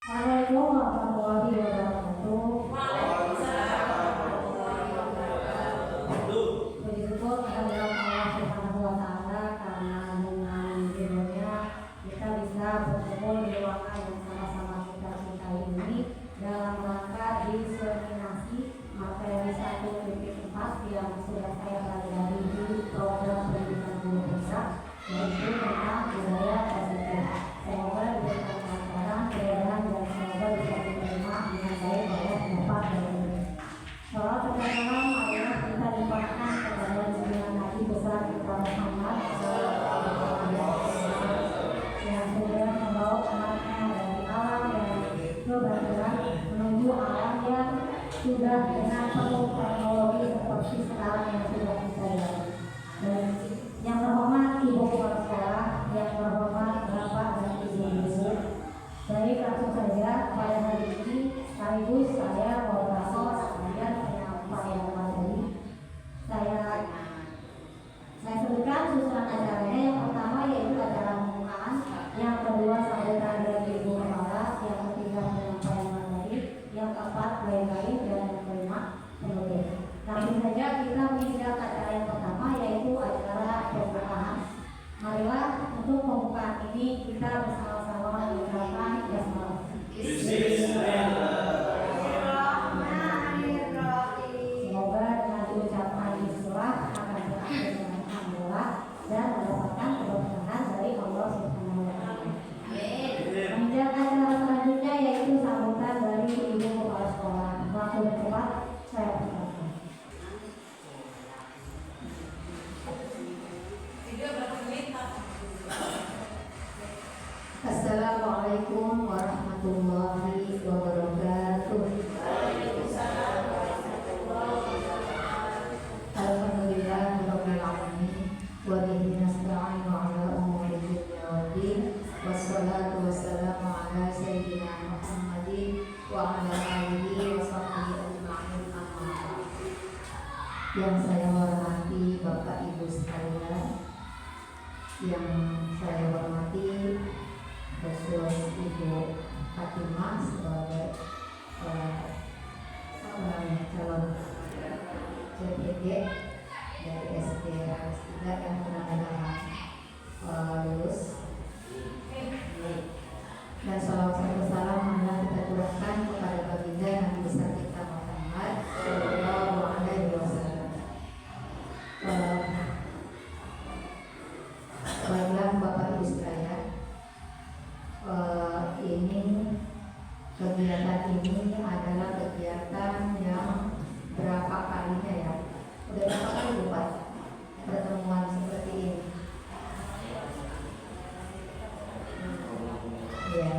Assalamualaikum warahmatullahi wabarakatuh. Puji syukur kehadirat Allah Subhanahu wa Ta'ala, karena dengan ridhonya kita bisa berkumpul di ruangan yang sama-sama kita cintai ini dalam rangka diseminasi materi 1.4 yang sudah saya pelajari di program pendidikan guru besar, yaitu tentang budaya positif. Semoga diberikan kelancaran, kemudahan, dan semoga bisa diterima dengan baik oleh Bapak dan Ibu. Salam serta salam marilah kita limpahkan kepada junjungan Nabi besar kita Muhammad yang sudah membawa umatnya dari alam yang kebetulan menuju alam yang sudah dengan penuh teknologi seperti sekarang yang sudah kita lihat. Dan yang terhormat Ibu Kepala Sekolah, yang terhormat Bapak dan Ibu-ibu, baik langsung saja pada hari ini sekaligus saya moderator sekalian penyampaian materi. Saya sebutkan susunan acaranya. Yang pertama yaitu acara pembukaan, yang kedua sambutan dari Ibu Kepala, yang ketiga penyampaian materi, yang keempat guide dan yang kelima penutup. Langsung saja kita menginjak acara yang pertama yaitu acara pembukaan. Marilah untuk pembukaan ini kita bersama-sama mengucapkan basmalah. Semoga dengan ucapan bismillah akan berakhir dengan alhamdulillah dan mendapatkan keberkahan dari Allah Subhanahu wa Ta'ala. Menginjak acara selanjutnya yaitu sambutan dari Ibu Kepala Sekolah. Waktu dan tempat saya persilakan. Assalamualaikum warahmatullahi wabarakatuh. Alhamdulillah rabbil alamin wa bihi nasta'inu ala umuri dunya waddin, wassalatu wassalamu ala sayyidina Muhammadin wa ala alihi wa sahbihi ajma'in, amma ba'd. Yang saya hormati Bapak Ibu sekalian, yang saya hormati khusus Ibu Fatimah sebagai calon CPG dari SD Rakas 3 yang mudah-mudahan lulus. Dan salawat serta salam marilah kita curahkan kepada baginda Nabi besar kita Muhammad sallallahu alaihi wasallam. Baiklah Bapak Ibu sekalian, ini kegiatan ini adalah kegiatan yang berapa kalinya ya? Udah berapa kali Bapak pertemuan seperti ini? Ya,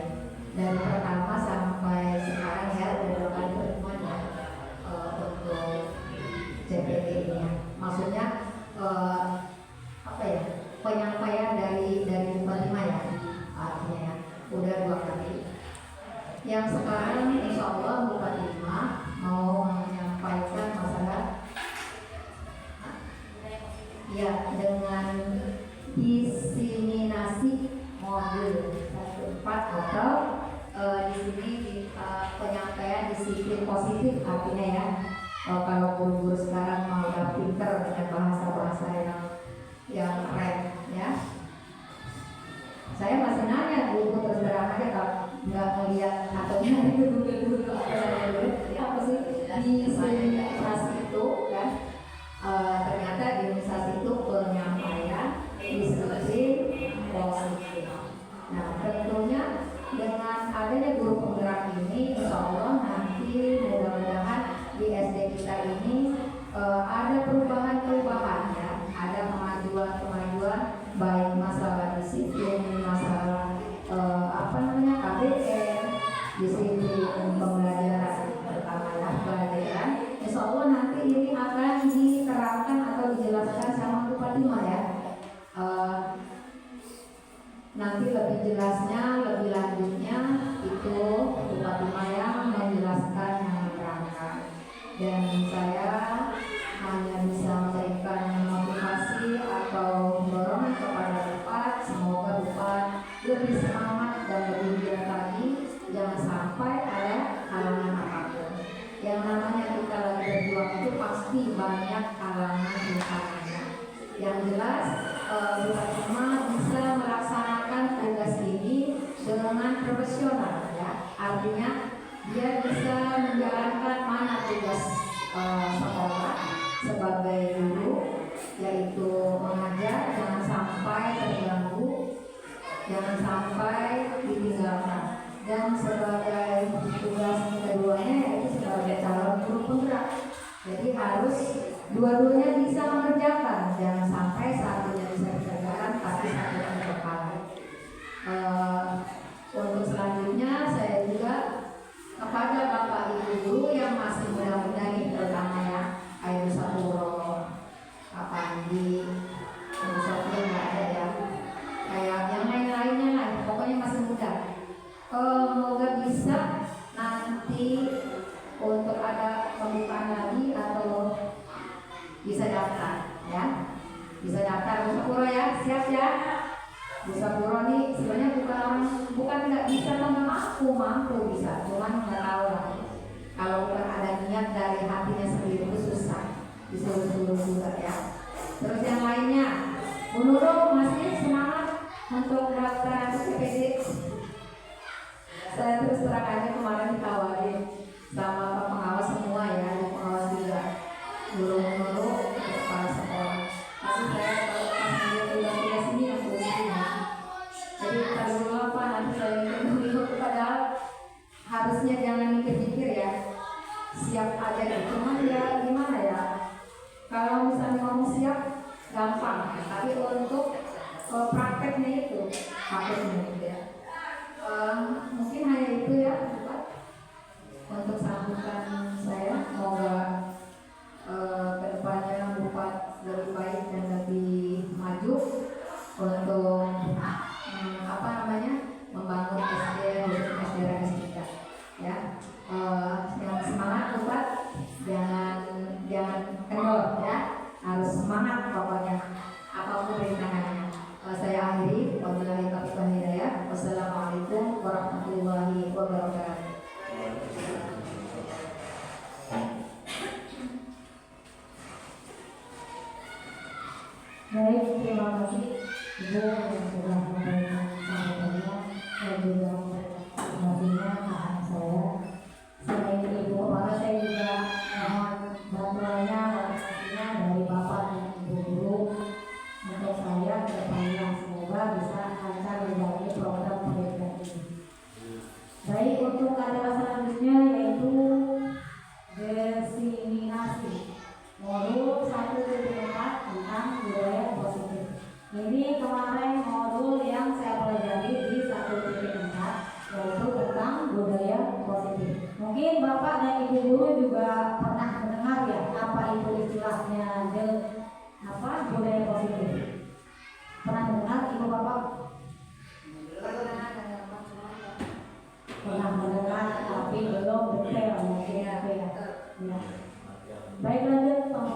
dari pertama sampai sekarang ya udah berapa kali pertemuan ya untuk CPT ini? Maksudnya apa ya? Penyampaian dari Fatimah ya, artinya ya, udah 2 kali. Yang sekarang insya Allah Bu Fatimah mau menyampaikan masalah ya dengan diseminasi modul 1.4 atau di sini penyampaian disiplin positif, artinya ya kalau guru-guru sekarang mau udah pinter dengan bahasa-bahasa yang keren ya. Saya masih nanya guru terus terang aja, kalau nggak ngeliat atau nyari dulu apa sih diseminasi itu kan. Ternyata diseminasi itu penyampaian disiplin positif. Nah tentunya dengan adanya guru penggerak ini, insya Allah nanti mudah-mudahan di SD kita ini ada perubahan-perubahan ya, ada kemajuan baik masalah disiplin, masalah KBR, disiplin pembelajaran pertama ya, pelajaran. Insya Allah nanti ini akan diterapkan atau dijelaskan sama Bu Fatimah ya. Nanti lebih jelasnya, lebih lanjutnya itu Bu Fatimah yang menjelaskan, yang menerangkan. Dan saya hanya bisa memberikan motivasi atau dorongan kepada Bapak, semoga Bapak lebih semangat dan lebih giat lagi jangan sampai ada halangan apapun. Yang namanya kita lagi berjuang itu pasti banyak halangan rintangannya. Yang jelas kita semua bisa melaksanakan tugas ini dengan profesional, ya. Artinya dia bisa menjalankan mana tugas sekolah sebagai guru, yaitu mengajar, jangan sampai terganggu, jangan sampai ditinggalkan. Dan sebagai tugas keduanya yaitu sebagai calon guru penggerak. Jadi harus dua-duanya bisa mengerjakan, jangan sampai satunya bisa dikerjakan tapi satunya terkepala. Untuk selanjutnya saya juga kepada Bapak Ibu guru yang masih muda-muda nih, terutama ya Ayu Sapuro, Pak Pandi, Ibu Sofia nggak ada ya, kayak yang lain-lainnya lah, pokoknya masih muda. Semoga bisa nanti untuk ada pembukaan lagi atau bisa daftar, ya, bisa daftar Bu Sapuro ya, siap ya. Bu Sapuro nih sebenarnya bukan nggak bisa, mampu bisa, cuman nggak tahu lah. Kalau bukan ada niat dari hatinya sendiri itu susah, disuruh juga ya. Terus yang lainnya, Bu Nurul masih semangat untuk daftar PPD. Saya terus terang aja kemarin ditawarin sama Pak Pengawas semua ya, di pengawas juga guru-guru kepala sekolah. Tapi saya kalau pas melihat tugas ini yang ya. Jadi kalau dulu apa nanti saya mikir padahal harusnya jangan mikir-mikir ya, siap aja gitu. Cuman ya gimana ya, kalau misalnya ngomong siap gampang, tapi untuk prakteknya itu gitu ya. Mungkin hanya itu ya Pak, untuk sambutan saya. Semoga kedepannya Bapak lebih baik dan lebih maju untuk membangun SD khususnya SD Rangis kita ya. Yang semangat Bapak, jangan kendor ya, harus semangat pokoknya apapun rintangannya. Saya akhiri, wabillahi taufiq wal hidayah. Wassalamualaikum warahmatullahi wabarakatuh. Baik, terima kasih Ibu yang sudah memberikan sampainya dan juga informasinya kepada saya. Selain Ibu kepala, saya juga mohon bantuannya dari Bapak dan Ibu guru untuk saya ke depannya, semoga bisa lancar menjalani program pendidikan ini. Baik, untuk acara selanjutnya yaitu diseminasi modul 1.4 tentang budaya positif. Ini kemarin modul yang saya pelajari di 1.4 yaitu tentang budaya positif. Mungkin Bapak dan Ibu guru juga pernah mendengar ya apa itu istilahnya budaya positif. Pernah dengar Ibu Bapak? Pernah mendengar tapi belum detail mungkin ya. Baik, lanjut Pak.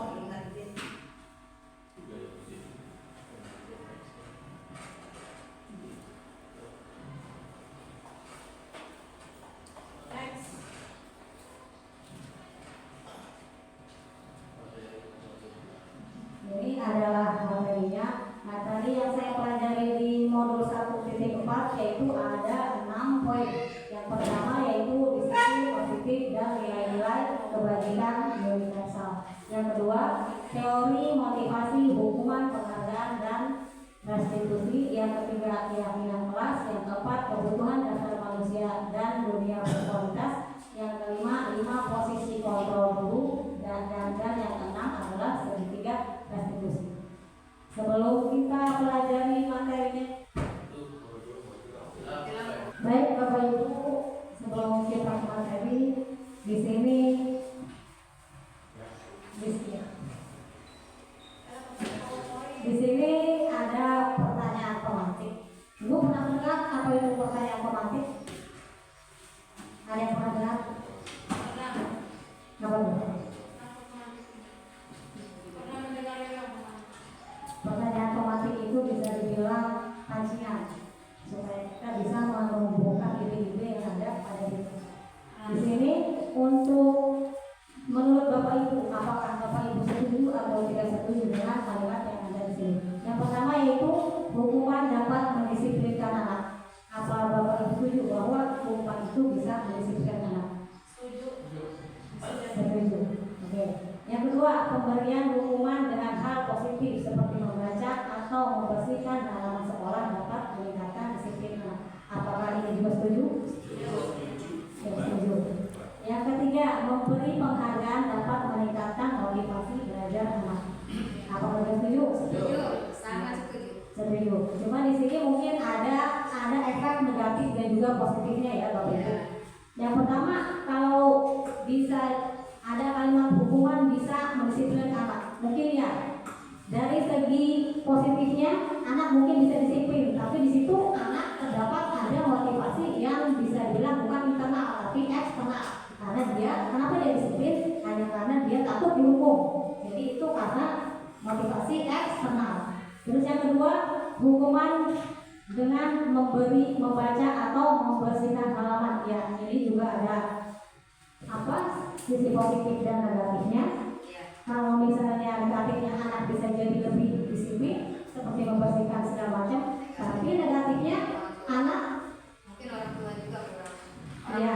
Ini adalah materinya. Nah, tadi yang saya pelajari di modul 1.4 yaitu ada 6 poin. Yang pertama yaitu diskusi positif dan nilai-nilai kebajikan universal. Yang kedua, teori motivasi, hukuman, penghargaan dan restitusi. Yang ketiga, keyakinan kelas. Yang keempat, kebutuhan dasar manusia dan dunia berkualitas. Yang kelima, 5 posisi kontrol guru dan yang keenam adalah segitiga restitusi. Sebelum kita pelajari materinya, baik Bapak Ibu, sebelum kita materi di sini ada pertanyaan pemantik. Ibu pernah dengar apa itu pertanyaan pemantik? Ada yang pernah dengar? Apa itu? Pertanyaan pemantik itu bisa dibilang pancingan supaya kita bisa menumbuhkan ide-ide yang ada ada di sini untuk menurut Bapak Ibu, apakah Bapak Ibu setuju atau tidak setuju dengan kalimat yang ada di sini? Yang pertama yaitu hukuman dapat mendisiplinkan anak. Apa Bapak Ibu setuju bahwa hukuman itu bisa mendisiplinkan anak? Setuju. Oke. Yang kedua, pemberian hukuman dengan hal positif seperti membaca atau membersihkan halaman sekolah dapat meningkatkan disiplin anak. Apakah ini juga setuju? Setuju. Yang ketiga, memberi penghargaan dapat meningkatkan motivasi belajar anak. Apakah setuju? Setuju. Sangat setuju. Setuju. Cuma di sini mungkin ada efek negatif dan juga positifnya ya Bapak Ibu. Yang pertama, kalau bisa ada kalimat hukuman bisa mendisiplinkan anak, mungkin ya dari segi positifnya anak mungkin bisa disiplin, tapi di situ anak terdapat ada motivasi yang bisa dibilang bukan internal tapi eksternal. Karena kenapa dia disiplin? Hanya karena dia takut dihukum. Jadi itu karena motivasi eksternal. Terus yang kedua, hukuman dengan membaca atau membersihkan halaman. Ya, ini juga ada sisi positif dan negatifnya. Kalau misalnya negatifnya anak bisa jadi lebih disiplin seperti membersihkan segala macam, tapi negatifnya anak mungkin orang tua juga kurang. Ya,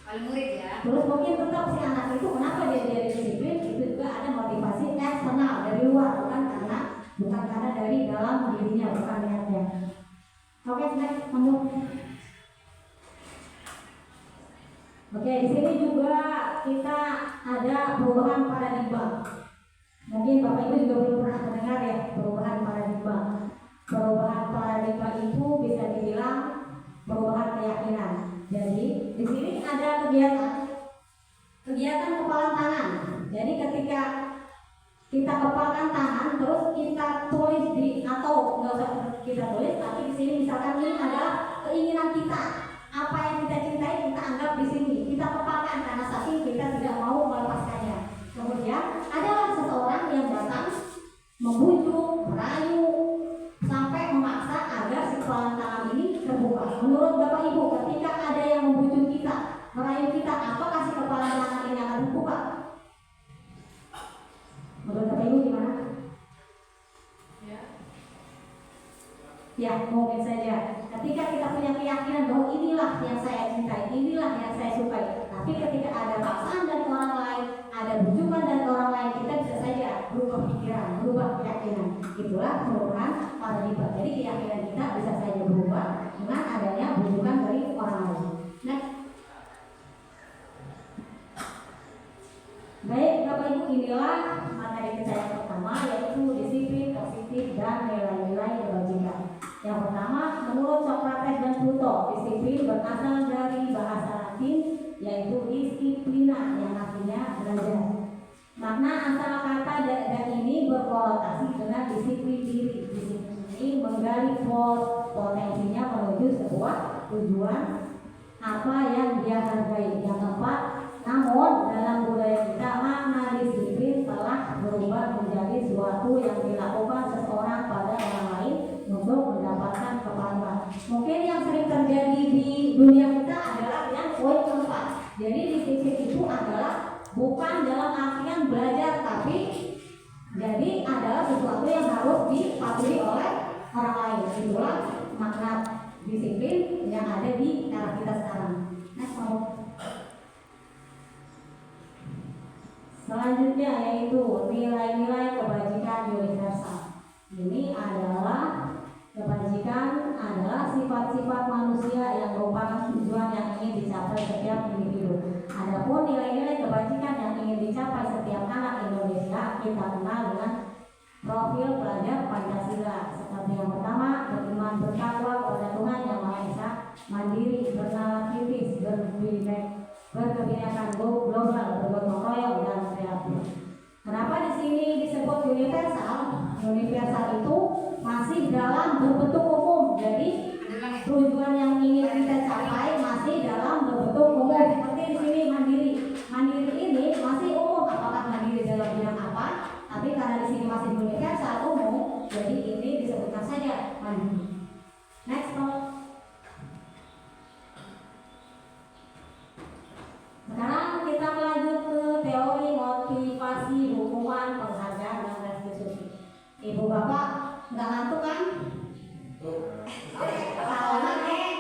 Kalau murid ya. Terus mungkin tetap si anak itu kenapa dia jadi disiplin, itu juga ada motivasi eksternal dari luar, bukan karena dari dalam dirinya, bukan niatnya. Oke, next, Oke, di sini juga kita ada perubahan paradigma. Mungkin Bapak Ibu juga belum pernah mendengar ya perubahan paradigma. Perubahan paradigma itu bisa dibilang perubahan keyakinan. Jadi di sini ada kegiatan kepalan tangan. Jadi ketika kita kepalkan tangan, terus kita tulis atau nggak usah kita tulis, tapi di sini misalkan ini adalah keinginan kita. Apa yang kita cintai kita anggap di sini, kita kepalkan karena saking kita tidak mau melepaskannya. Kemudian adalah seseorang yang datang membujuk, merayu, sampai memaksa agar si kepalan tangan ini terbuka. Menurut Bapak Ibu, ketika ada yang membujuk kita, merayu kita, apakah si kepalan tangan ini akan terbuka? Menurut Bapak Ibu gimana? Ya, mungkin saja. Ketika kita punya keyakinan bahwa inilah yang saya cintai, inilah yang saya sukai, tapi ketika ada paksaan dari orang lain, ada bujukan dari orang lain, kita bisa saja berubah pikiran, berubah keyakinan. Itulah perubahan paradigma. Jadi keyakinan kita bisa saja berubah dengan adanya bujukan dari orang lain. Next. Baik, Bapak Ibu, inilah materi kita yang pertama, yaitu disiplin, positif, dan nilai-nilai kebajikan. Yang pertama, menurut Socrates dan Plato, disiplin berasal dari bahasa Latin yaitu disiplina yang artinya belajar. Makna asal kata dan ini berkorelasi dengan disiplin diri. Disiplin ini menggali potensinya menuju sebuah tujuan apa yang dia hargai. Yang keempat, namun dalam budaya kita makna disiplin telah berubah menjadi suatu yang dilakukan seseorang pada orang lain untuk mendapatkan kepastian. Mungkin yang sering terjadi di dunia kita adalah yang poin keempat. Jadi disiplin itu adalah bukan dalam artian belajar, tapi jadi adalah sesuatu yang harus dipatuhi oleh orang lain. Itulah makna disiplin yang ada di era kita sekarang. Next, selanjutnya yaitu nilai-nilai kebajikan universal. Ini adalah kebajikan adalah sifat-sifat manusia yang merupakan tujuan yang ingin dicapai setiap individu. Adapun nilai-nilai kebajikan yang ingin dicapai setiap anak Indonesia kita kenal dengan profil pelajar Pancasila. Seperti yang pertama, beriman bertakwa kepada Tuhan Yang Maha Esa, mandiri, bernalar kritis, berkebinekaan global, bergotong royong, dan kreatif. Kenapa di sini disebut universal? Universal itu masih dalam berbentuk umum. Jadi tujuan yang ingin kita capai masih dalam berbentuk umum. Seperti di sini mandiri. Mandiri ini masih umum. Apakah mandiri dalam bidang apa? Tapi karena di sini masih universal umum, jadi ini disebutkan saja mandiri. Next, Nggak ngantuk kan?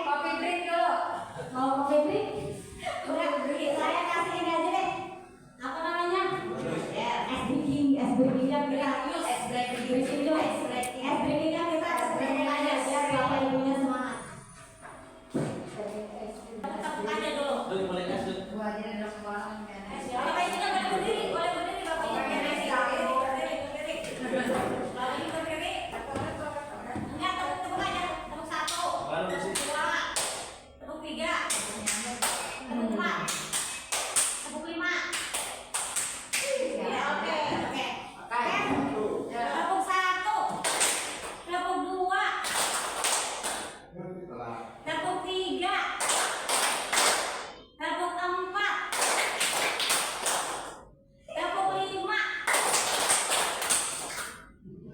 Kopi break dulu. Mau kopi break? Udah, saya kasih ini aja deh. Apa namanya? Es breakingnya kita. Es breakingnya kita breaking aja biar bapak ibunya semangat. Tepuk aja dulu. Gua aja udah sekolah kan. Bapak ibunya boleh berdiri bapak ibunya. Berdiri. Enggak, tepuk aja. Tepuk 1, tepuk 2, tepuk 3, tepuk 4, tepuk 5. Ya, oke. Tepuk 1, tepuk 2, tepuk 3, tepuk 4, tepuk 5.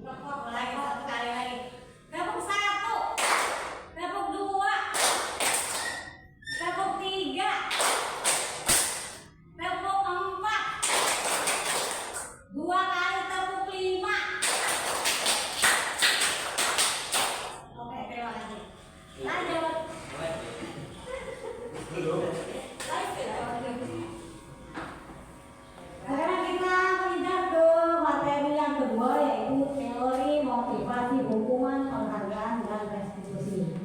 Tepuk lagi satu kali lagi. Tepuk 1, tepuk 2, tepuk 3, tepuk 4, 2 kali tepuk 5. Oke, terima kasih. Lanjut. Sekarang kita pindah ke materi yang kedua, yaitu teori motivasi, hukuman, penghargaan, dan restitusi.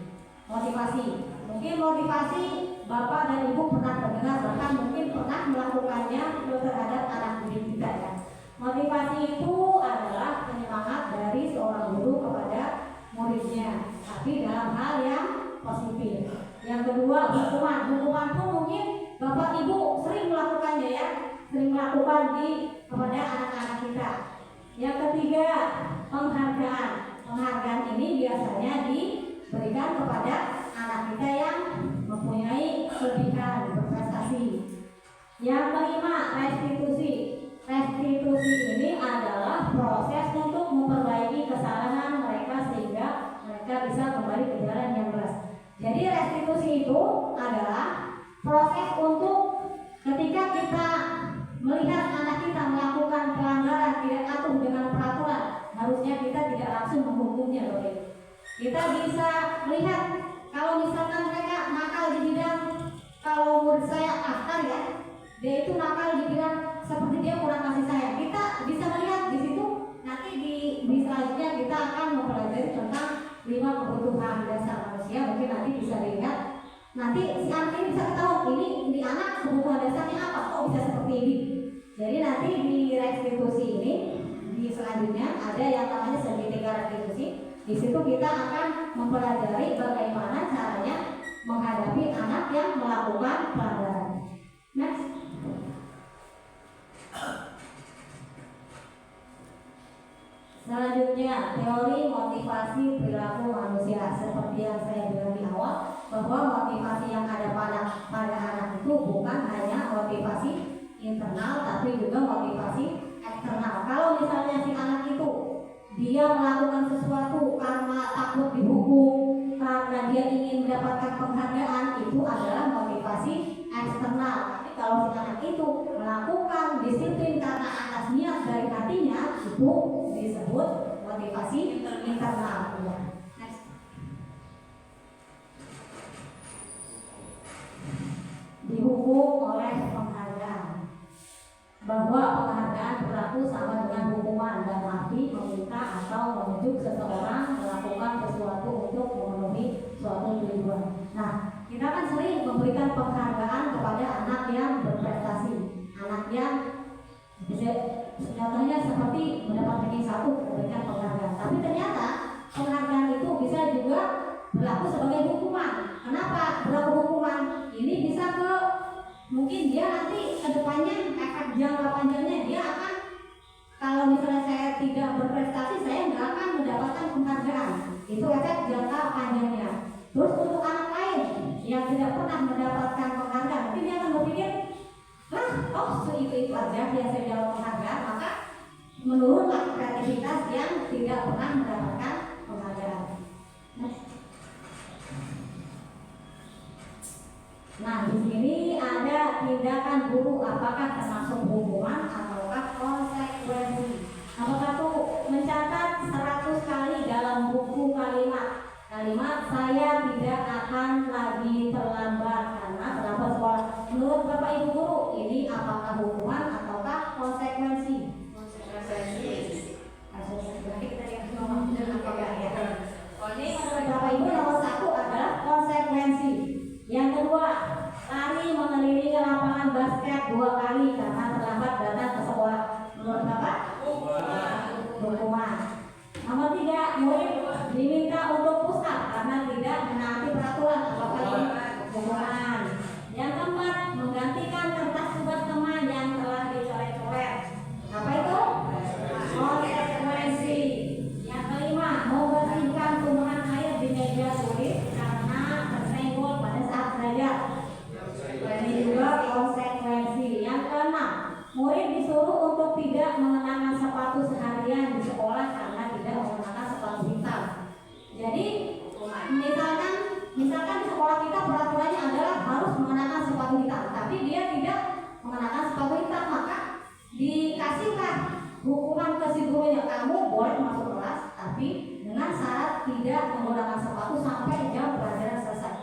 Motivasi, mungkin motivasi Bapak dan Ibu pernah mendengar, bahkan mungkin pernah melakukannya terhadap anak didik kita ya. Motivasi itu adalah penyemangat dari seorang guru kepada muridnya, tapi dalam hal yang positif. Yang kedua, hukuman. Hukuman pun mungkin Bapak Ibu sering melakukannya ya, sering melakukan kepada anak-anak kita. Yang ketiga, penghargaan. Penghargaan ini biasanya diberikan kepada anak kita yang mempunyai kelebihan berprestasi. Yang kelima, restitusi. Restitusi ini adalah proses untuk memperbaiki kesalahan mereka sehingga mereka bisa kembali ke jalan yang lurus. Jadi restitusi itu adalah proses untuk ketika kita melihat anak kita melakukan pelanggaran tidak patuh dengan peraturan, harusnya kita tidak langsung menghukumnya loh. Kita bisa melihat kalau misalkan mereka nakal di bidang, kalau murid saya akar ya, dia itu nakal di bidang seperti dia kurang kasih sayang, kita bisa melihat di situ. Nanti di selanjutnya kita akan mempelajari tentang 5 kebutuhan dasar manusia. Mungkin nanti bisa dilihat, nanti si anak ini bisa ketahuan ini anak kebutuhan dasarnya apa, kok bisa seperti ini. Jadi nanti di restitusi ini di selanjutnya ada yang namanya segitiga restitusi. Di situ kita akan mempelajari bagaimana caranya menghadapi anak yang melakukan pelanggaran. Next. Selanjutnya, teori motivasi perilaku manusia. Seperti yang saya bilang di awal, bahwa motivasi yang ada pada anak itu bukan hanya motivasi internal, tapi juga motivasi eksternal. Kalau misalnya si anak itu dia melakukan sesuatu karena takut dihukum, karena dia ingin mendapatkan penghargaan, itu adalah motivasi eksternal. Tapi kalau si anak itu melakukan disiplin karena atas niat dari hatinya, itu disebut motivasi internal. Next. Dihukum oleh penghargaan. Bahwa penghargaan berlaku sama dengan hukuman, dan arti meminta atau menunjuk seseorang melakukan sesuatu untuk memenuhi suatu tujuan. Nah, kita kan sering memberikan penghargaan kepada anak yang berprestasi, anak yang contohnya seperti mendapat ranking 1, memberikan penghargaan. Tapi ternyata penghargaan itu bisa juga berlaku sebagai hukuman. Kenapa berlaku hukuman? Ini bisa ke mungkin dia nanti kedepannya efek jangka panjangnya dia akan, kalau misalnya saya tidak berprestasi, saya nggak akan mendapatkan penghargaan. Itu efek jangka panjangnya. Terus untuk anak lain yang tidak pernah mendapatkan penghargaan, nanti dia akan berpikir, itu aja dia saya dapat penghargaan, maka menurunlah kreativitas yang tidak pernah mendapatkan penghargaan. Nah, di sini ada tindakan guru, apakah termasuk hukuman ataukah konsekuensi. Nomor 1, mencatat 100 kali dalam akan lagi terlambat karena terlambat sekolah. Menurut Bapak Ibu guru, ini apakah hukuman ataukah konsekuensi? Berarti kita lihat nomor apakah ya. Ini menurut Bapak Ibu nomor 1 adalah konsekuensi. Yang kedua, lari mengelilingi lapangan basket 2 kali karena terlambat datang ke sekolah. Menurut Bapak? Hukuman. Nomor 3, murid diminta untuk push up karena tidak menaati peraturan. Apakah hukuman? Yang keempat, menggantikan kertas tugas teman yang telah dicoret-coret. Apa itu? Konsekuensi. Yang kelima, membersihkan tumbuhan air di meja tulis karena tersenggol pada saat belajar. Ini juga konsekuensi. Yang keenam, murid disuruh untuk tidak mengenakan sepatu seharian di sekolah karena tidak mengenakan sepatu hitam. Jadi misalkan di sekolah kita peraturannya adalah harus mengenakan sepatu hitam, tapi dia tidak mengenakan sepatu hitam, maka dikasihlah hukuman ke si gurunya, kamu boleh masuk kelas tapi dengan syarat tidak menggunakan sepatu sampai jam pelajaran selesai.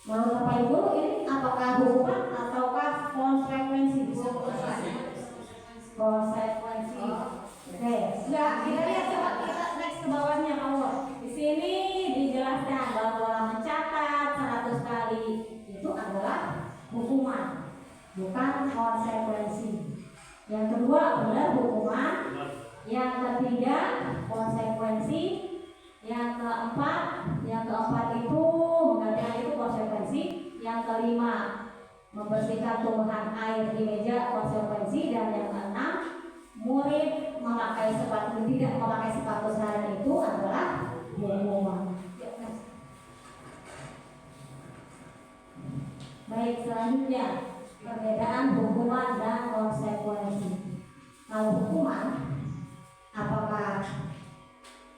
Menurut Bapak Ibu ini apakah hukuman ataukah konsekuensi? Konsekuensi. Oke, sudah kita lihat, coba kita next ke bawahnya Allah. Di sini dijelaskan bahwa mencatat 100 kali itu adalah hukuman, bukan konsekuensi. Yang kedua benar hukuman. Yang ketiga konsekuensi. Yang keempat itu menggantikan itu konsekuensi. Yang kelima membersihkan tumbuhan air di meja konsekuensi. Dan yang keenam, murid tidak memakai sepatu sehari itu adalah hukuman. Baik, selanjutnya perbedaan hukuman dan konsekuensi. Kalau hukuman, apakah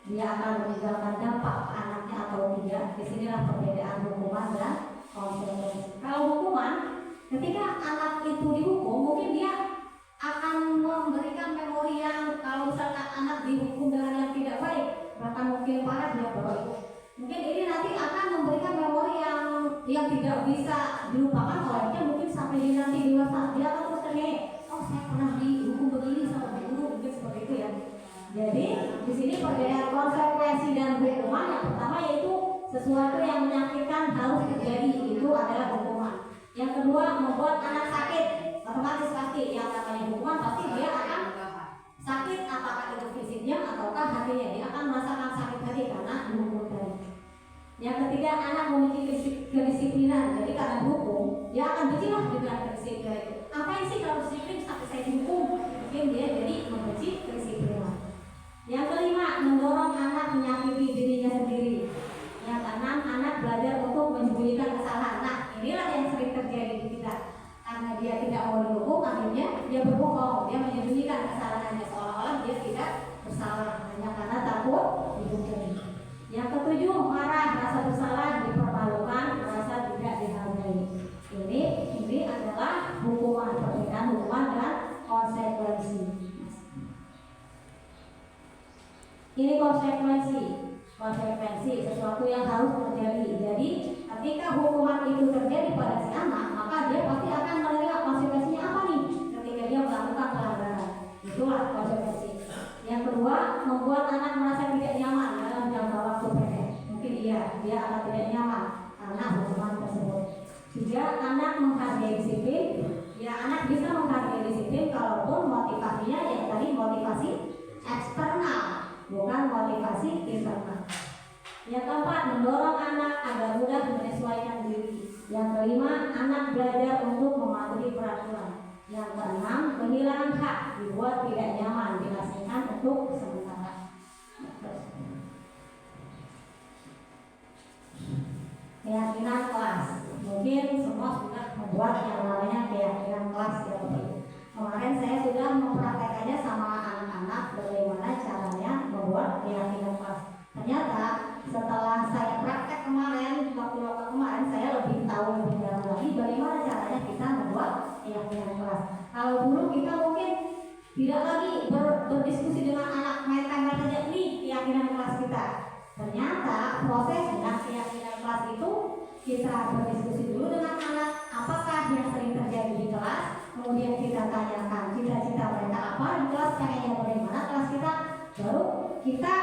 dia akan meninggalkan dampak anaknya atau tidak? Disinilah perbedaan hukuman dan konsekuensi. Kalau hukuman, ketika anak itu dihukum, mungkin dia akan memberikan memori yang, kalau misalkan anak dihukum dengan yang tidak baik, bahkan mungkin parah dia Bapak Ibu, mungkin ini nanti akan memberikan memori yang tidak bisa dilupakan olehnya, mungkin sampai dia nanti dewasa dia akan terus terngiang, oh saya pernah dihukum begini sama guru, mungkin seperti itu ya. Jadi di sini perbedaan konsekuensi dan hukuman, yang pertama yaitu sesuatu yang menyakitkan harus terjadi, itu adalah hukuman. Yang kedua, membuat anak sakit, otomatis pasti yang namanya hukuman pasti dia akan sakit, apakah itu fisiknya ataukah hatinya, dia akan merasakan sakit hati karena dihukum tadi. Yang ketiga, anak memiliki kedisiplinan, jadi karena hukum dia akan benci dengan kedisiplinan itu. Ngapain sih kalau disiplin sampai saya dihukum? Mungkin dia jadi membenci kedisiplinan. Yang kelima, mendorong anak menyakiti dirinya sendiri. Yang keenam, anak belajar untuk menyembunyikan kesalahan. Nah, inilah yang sering terjadi di kita. Karena dia tidak mau dihukum, akhirnya dia berbohong, dia menyembunyikan kesalahannya seolah-olah dia tidak bersalah hanya karena takut dihukum. Yang ketujuh, marah, rasa bersalah, dipermalukan, merasa tidak dihargai. Ini adalah hukuman, perbedaan hukuman dan konsekuensi. Ini konsekuensi sesuatu yang harus terjadi. Jadi ketika hukuman itu terjadi pada si anak, maka dia pasti akan menerima konsekuensinya apa nih ketika dia melakukan pelanggaran. Itulah konsekuensi. Yang kedua, membuat anak merasa tidak nyaman dalam jangka waktu pendek. Mungkin dia akan tidak nyaman karena hukuman tersebut. Tiga, anak menghargai disiplin. Ya, anak bisa menghargai disiplin kalaupun motivasinya yang tadi motivasi eksternal, bukan motivasi internal. Yang keempat, mendorong anak agar mudah menyesuaikan diri. Yang kelima, anak belajar untuk mematuhi peraturan. Yang keenam, kehilangan hak, dibuat tidak nyaman, diasingkan untuk sementara. Keyakinan kelas, mungkin semua sudah membuat yang namanya keyakinan kelas ya Bapak. Kemarin saya sudah mempraktekannya sama anak-anak bagaimana caranya membuat keyakinan kelas. Ternyata setelah saya praktek kemarin, waktu kemarin saya lebih tahu lebih dalam lagi bagaimana caranya kita membuat keyakinan kelas. Kalau dulu kita mungkin tidak lagi berdiskusi dengan anak, main tembak saja nih keyakinan kelas kita. Ternyata prosesnya keyakinan kelas itu kita berdiskusi dulu dengan anak apakah yang sering terjadi di kelas, kemudian kita tanyakan cita-cita mereka apa di kelas, pengennya bagaimana kelas kita, baru kita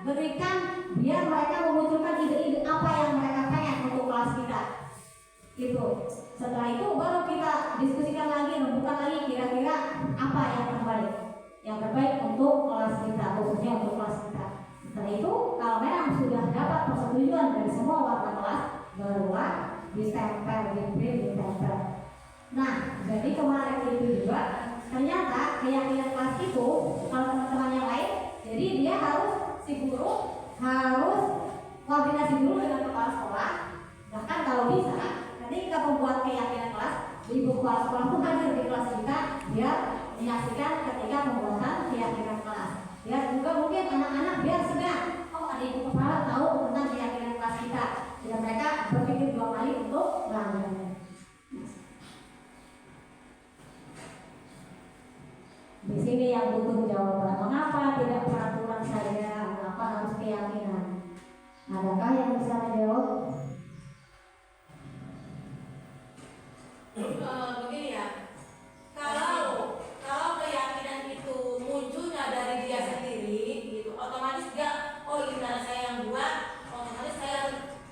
berikan biar mereka memunculkan ide-ide apa yang mereka pengen untuk kelas kita. Itu setelah itu baru kita diskusikan lagi, rembukan lagi kira-kira apa yang terbaik untuk kelas kita, khususnya untuk kelas kita. Setelah itu kalau memang sudah dapat persetujuan dari semua warga kelas, barulah ditempel, ditempel. Nah, jadi kemarin itu juga ternyata keyakinan kelas itu kalau teman-teman yang lain, jadi dia harus si guru harus koordinasi dulu dengan kepala sekolah. Bahkan kalau bisa, ketika membuat keyakinan kelas, ibu kepala sekolah itu hadir di kelas kita, biar menyaksikan ketika pembuatan keyakinan kelas. Biar juga mungkin anak-anak biar segan, oh ada ibu kepala tahu tentang keyakinan kelas kita, biar mereka berpikir 2 kali untuk melanggarnya. Di sini yang butuh jawaban, mengapa tidak peraturan saja, mengapa harus keyakinan? Adakah yang bisa menjawab? Begini ya, kalau keyakinan itu munculnya dari dia sendiri, gitu, otomatis dia, oh ini karena saya yang buat, otomatis saya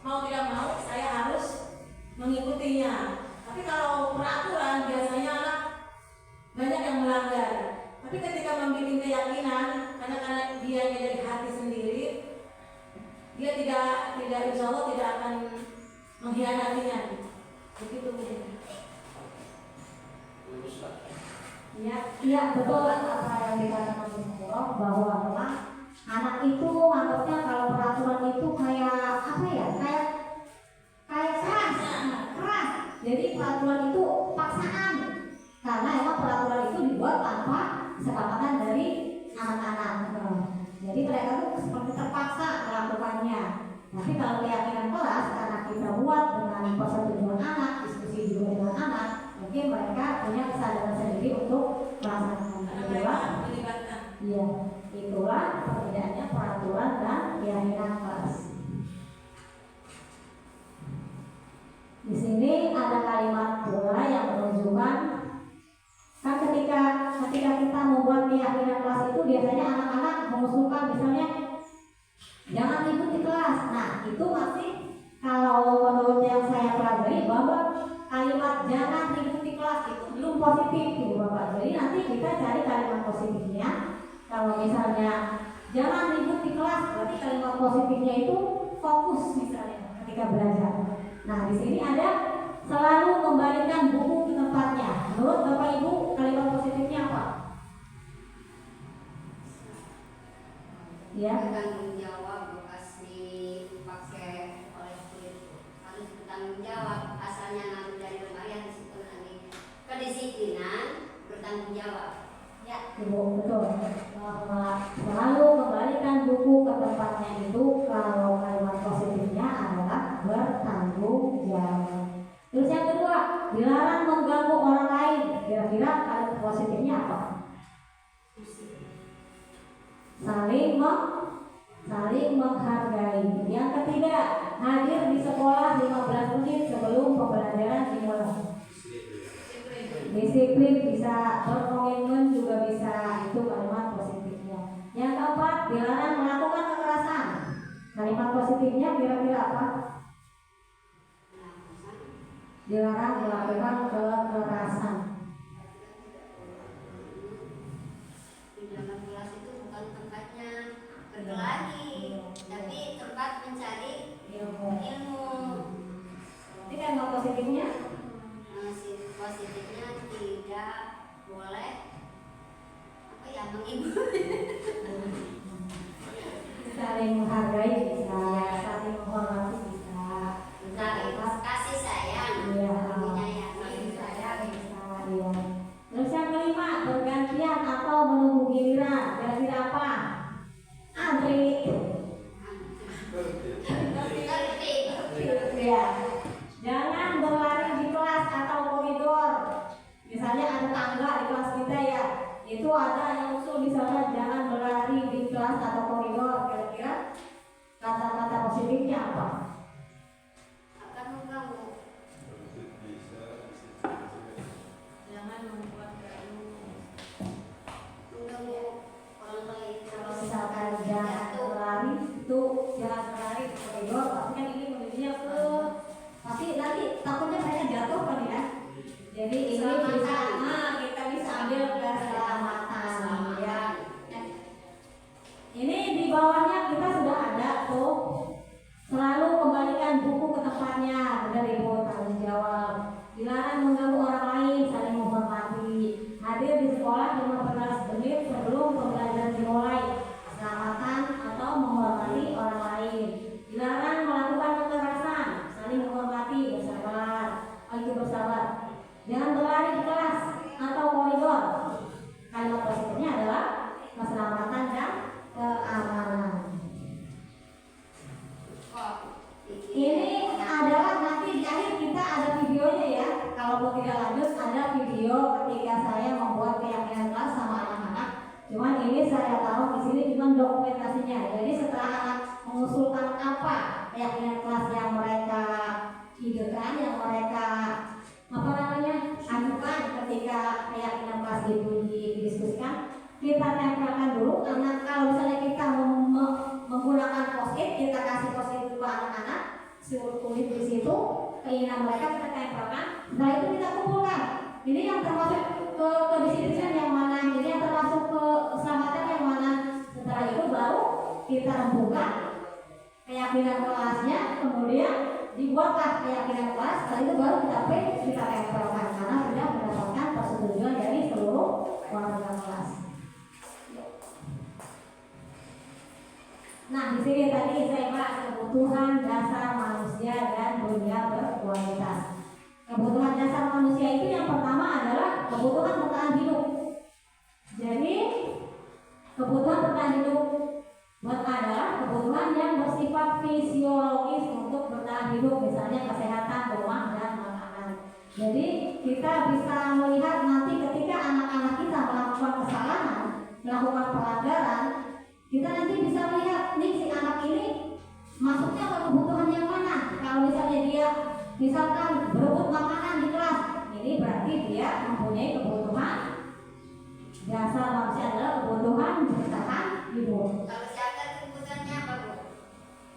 mau tidak mau saya harus mengikutinya. Tapi kalau peraturan biasanya anak banyak yang melanggar. Tapi ketika membuat keyakinan, karena dia dari hati sendiri, dia tidak insya Allah tidak akan mengkhianatinya. Begitu mungkin. Iya betul apa yang dikatakan Bung bahwa memang anak itu anggapnya kalau peraturan itu kayak apa ya, kayak keras. Jadi peraturan itu paksaan, karena emang peraturan itu dibuat tanpa kesepakatan dari anak-anak. Jadi mereka tuh seperti terpaksa melakukannya. Tapi kalau keyakinan kelas, karena kita buat dengan persetujuan anak, diskusi juga dengan anak, mungkin mereka punya kesadaran sendiri untuk melaksanakan. Iya, itulah perbedaannya peraturan dan keyakinan kelas. Di sini ada kalimat pula yang menunjukkan kan ketika kita membuat keyakinan kelas itu biasanya anak-anak mengusulkan misalnya jangan ikuti kelas. Nah itu masih kalau menurut yang saya pelajari bahwa kalimat jangan ikuti kelas itu belum positif gitu Bapak. Jadi nanti kita cari kalimat positifnya. Kalau misalnya jangan ikuti kelas, berarti kalimat positifnya itu fokus misalnya ketika belajar. Nah di sini ada selalu kembalikan buku ke tempatnya. Menurut Bapak Ibu kalimat positifnya apa? Ya. Bertanggung jawab, lokasi pakai oleh kulit harus bertanggung jawab. Asalnya namun dari lemari yang disebut kedisiplinan, bertanggung jawab. Ya, Ibu betul. Bahwa selalu kembalikan buku ke tempatnya itu kalau kalimat positifnya adalah bertanggung jawab. Terus yang kedua, dilarang mengganggu orang lain. Kira-kira kalimat positifnya apa? Saling menghargai. Yang ketiga, hadir di sekolah 15 menit sebelum pembelajaran dimulai. Disiplin bisa, berkomitmen juga bisa, itu kalimat positifnya. Yang keempat, dilarang melakukan kekerasan. Kalimat positifnya kira-kira apa? Dilarang melakukan kekerasan. Di dalam kelas itu bukan tempatnya berkelahi, tapi tempat mencari ilmu. Ini kalimat positifnya? Positifnya tidak boleh menghibur. Saling menghargai bisa, saling menghormati bisa, Kasih sayang, iya, menyayangi. kasih sayang bisa, iya. Terus yang kelima, bergantian atau menunggu giliran. Kira-kira apa? Antri. Ya. Jangan berlari di kelas atau koridor. Misalnya ada tangga di kelas kita ya, itu ada yang usul di sana jangan berlari di kelas atau koridor. Kira-kira kata-kata positifnya apa? Akan mengganggu Jadi ini bisa, kita bisa ambil keselamatan ya. Ini di bawahnya kita sudah ada tuh. Selalu kembalikan buku ke tempatnya, benar Ibu, tanggung jawab. Dilarang mengganggu orang lain, saling menghormati. Hadir di sekolah 15 menit sebelum pembelajaran dimulai. Keselamatan atau menghormati orang lain. Dilarang melakukan kekerasan, saling menghormati, bersabar. Itu bersabar. Jangan berlari di kelas atau koridor. Kalimat positifnya adalah keselamatan dan keamanan. Ini adalah nanti di akhir kita ada videonya ya. Kalau mau tidak lanjut ada video ketika saya membuat keyakinan kelas sama anak-anak. Cuman ini saya taruh di sini cuma dokumentasinya. Jadi setelah anak mengusulkan apa keyakinan kelas yang mereka idekan, yang mereka ajukan ketika keyakinan kelas itu didiskusikan, kita tempelkan dulu. Karena kalau misalnya kita menggunakan post-it, kita kasih post-it ke anak-anak, suruh tulis di situ keinginan mereka, kita tempelkan. Setelah itu kita kumpulkan. Ini yang termasuk ke kedisiplinan yang mana, ini yang termasuk ke keselamatan yang mana. Setelah itu baru kita rembukan keyakinan kelasnya, kemudian dibuatlah keyakinan kelas. Setelah itu baru kita print, kita tempelkan karena sudah mendapatkan persetujuan dari seluruh warga kelas. Nah, di sini tadi saya bahas kebutuhan dasar manusia dan dunia berkualitas. Kebutuhan dasar manusia itu yang pertama adalah kebutuhan bertahan hidup. Jadi, kebutuhan bertahan hidup adalah kebutuhan yang bersifat fisiologis untuk bertahan hidup, misalnya kesehatan, rumah, dan makanan. Jadi, kita bisa melihat nanti ketika anak-anak kita melakukan kesalahan, melakukan pelanggaran, kita nanti bisa lihat nih si anak ini masuknya ke kebutuhan yang mana. Kalau misalnya dia misalkan berebut makanan di kelas, ini berarti dia mempunyai kebutuhan dasar manusia adalah kebutuhan bertahan hidup. Kalau siapa kebutuhannya apa, Bu?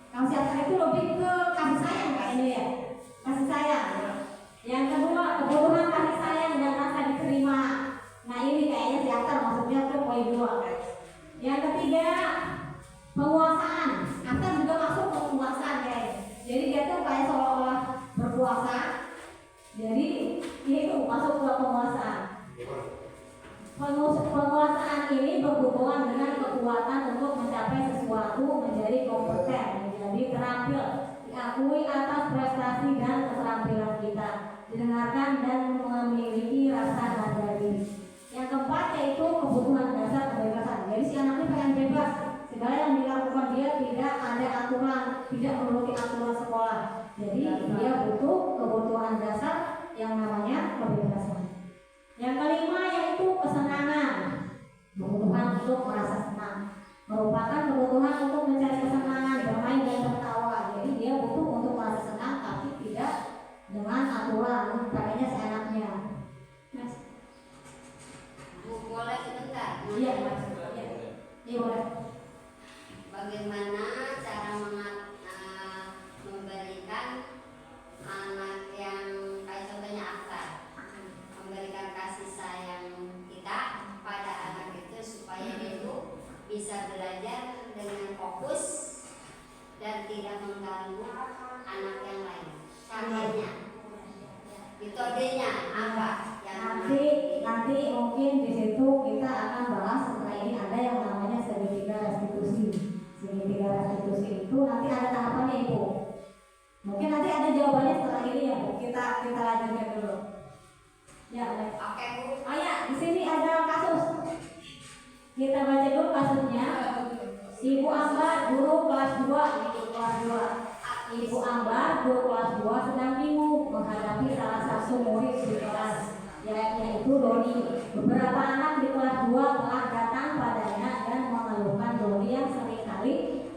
Kalau siapa itu lebih ke kasih sayang kayaknya ya, kasih sayang. Yang kedua kebutuhan kasih sayang dan rasa diterima. Nah ini kayaknya siapa maksudnya ke poin 2. Yang ketiga, penguasaan. Akan juga masuk ke penguasaan guys. Jadi dia tuh kayak seolah-olah berkuasa. Jadi itu masuk ke penguasaan. Penguasaan ini berhubungan dengan kekuatan untuk mencapai sesuatu, menjadi kompeten, menjadi terampil, diakui atas prestasi dan keterampilan kita, didengarkan dan memiliki rasa harga diri. Yang keempat yaitu kebutuhan dasar kebebasan. Jadi si anak ini pengen bebas, segala yang dilakukan dia tidak ada aturan, tidak menuruti aturan sekolah. Jadi dia butuh kebutuhan dasar yang namanya kebebasan. Yang kelima yaitu kesenangan. Kebutuhan untuk merasa senang merupakan kebutuhan untuk mencari kesenangan, bermain dan tertawa. Jadi dia butuh untuk merasa senang tapi tidak dengan aturan, pakainya seenaknya. Boleh sebentar? Iya, boleh. Bagaimana cara memberikan anak yang kayak contohnya Akbar, memberikan kasih sayang kita pada anak itu supaya dia itu bisa belajar dengan fokus dan tidak mengganggu anak yang lain. Caranya, metodenya apa? Nanti mungkin di situ kita akan bahas setelah ini ada yang namanya segitiga restitusi. Segitiga restitusi itu nanti ada tahapannya Ibu. Mungkin nanti ada jawabannya setelah ini ya Bu. Kita lanjutkan dulu. Ya, Oke Bu. Oh ya, di sini ada kasus. Kita baca dulu kasusnya. Ibu Ambar, guru kelas 2, Ibu Ambar, guru kelas 2 sedang bingung menghadapi salah satu murid di kelas, yaitu Doni. Beberapa anak di kelas 2 telah datang padanya dan mengeluhkan Doni yang seringkali